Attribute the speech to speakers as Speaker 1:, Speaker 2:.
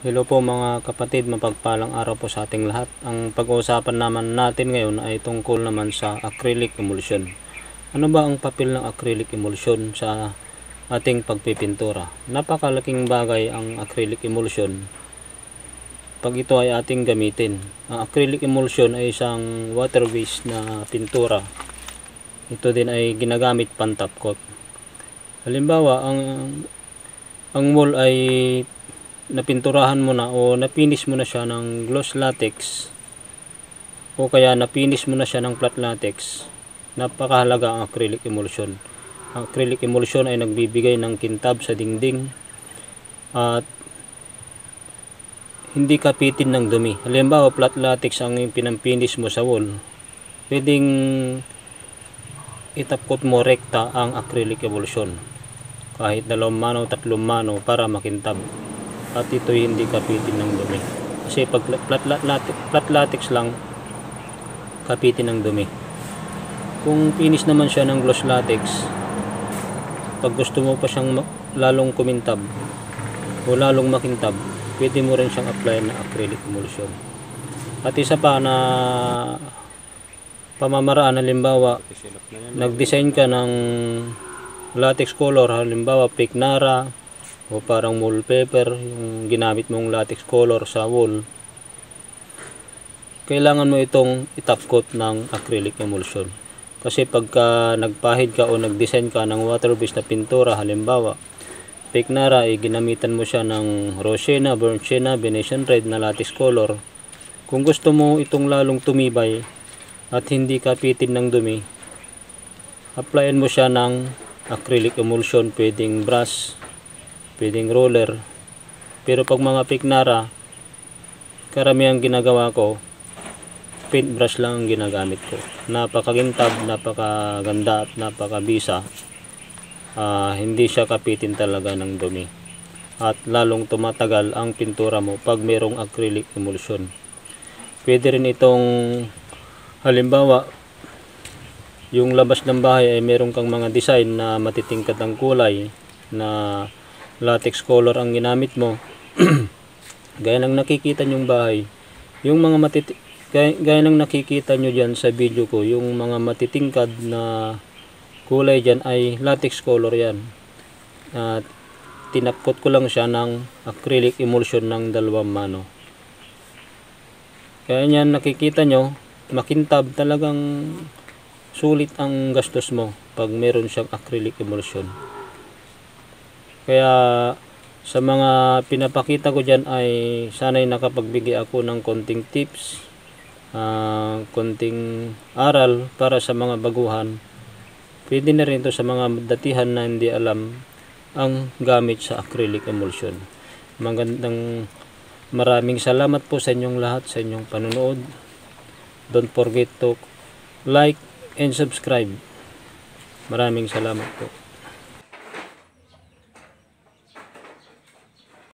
Speaker 1: Hello po mga kapatid, mapagpalang araw po sa ating lahat. Ang pag-uusapan naman natin ngayon ay tungkol naman sa acrylic emulsion. Ano ba ang papel ng acrylic emulsion sa ating pagpipintura? Napakalaking bagay ang acrylic emulsion pag ito ay ating gamitin. Ang acrylic emulsion ay isang water-based na pintura. Ito din ay ginagamit pan-top coat. Halimbawa, ang wool ay napinturahan mo na o napinis mo na siya ng gloss latex o kaya napinis mo na siya ng flat latex, napakahalaga ang acrylic emulsion. Ang acrylic emulsion ay nagbibigay ng kintab sa dingding at hindi kapitin ng dumi. Halimbawa, flat latex ang pinampinis mo sa wall, pwedeng itapkot mo rekta ang acrylic emulsion kahit 2 mano, 3 mano para makintab. At ito'y hindi kapitin ng dumi. Kasi pag flat latex lang, kapitin ng dumi. Kung pinis naman siya ng gloss latex, pag gusto mo pa siyang lalong kumintab o lalong makintab, pwede mo rin siyang apply na acrylic emulsion. At isa pa na pamamaraan, halimbawa, nag-design ka ng latex color, halimbawa Picnara o parang wallpaper, yung ginamit mong latex color sa wall, kailangan mo itong itop coat ng acrylic emulsion. Kasi pagka nagpahid ka o nagdesign ka ng water-based na pintura, halimbawa Picnara, ginamitan mo siya ng rose sienna, burnt sienna, Venetian red na latex color. Kung gusto mo itong lalong tumibay at hindi kapitin ng dumi, applyan mo siya ng acrylic emulsion, pwedeng brush, pwedeng roller. Pero pag mga Picnara, karamihang ginagawa ko, paintbrush lang ang ginagamit ko. Napakagintab, napakaganda at napakabisa. Hindi siya kapitin talaga ng dumi. At lalong tumatagal ang pintura mo pag mayroong acrylic emulsion. Pwede rin itong, halimbawa, yung labas ng bahay ay meron kang mga design na matitingkad ang kulay na latex color ang ginamit mo. Gaya ng nakikita nyong bahay, yung mga gaya ng nakikita nyo dyan sa video ko, yung mga matitingkad na kulay dyan ay latex color yan. At tinapkot ko lang siya ng acrylic emulsion ng 2 mano. Kaya yan, nakikita nyo, makintab, talagang sulit ang gastos mo pag meron siyang acrylic emulsion. Kaya sa mga pinapakita ko dyan ay sana'y nakapagbigay ako ng konting tips, konting aral para sa mga baguhan. Pwede na rin ito sa mga datihan na hindi alam ang gamit sa acrylic emulsion. Maraming salamat po sa inyong lahat, sa inyong panonood. Don't forget to like and subscribe. Maraming salamat po.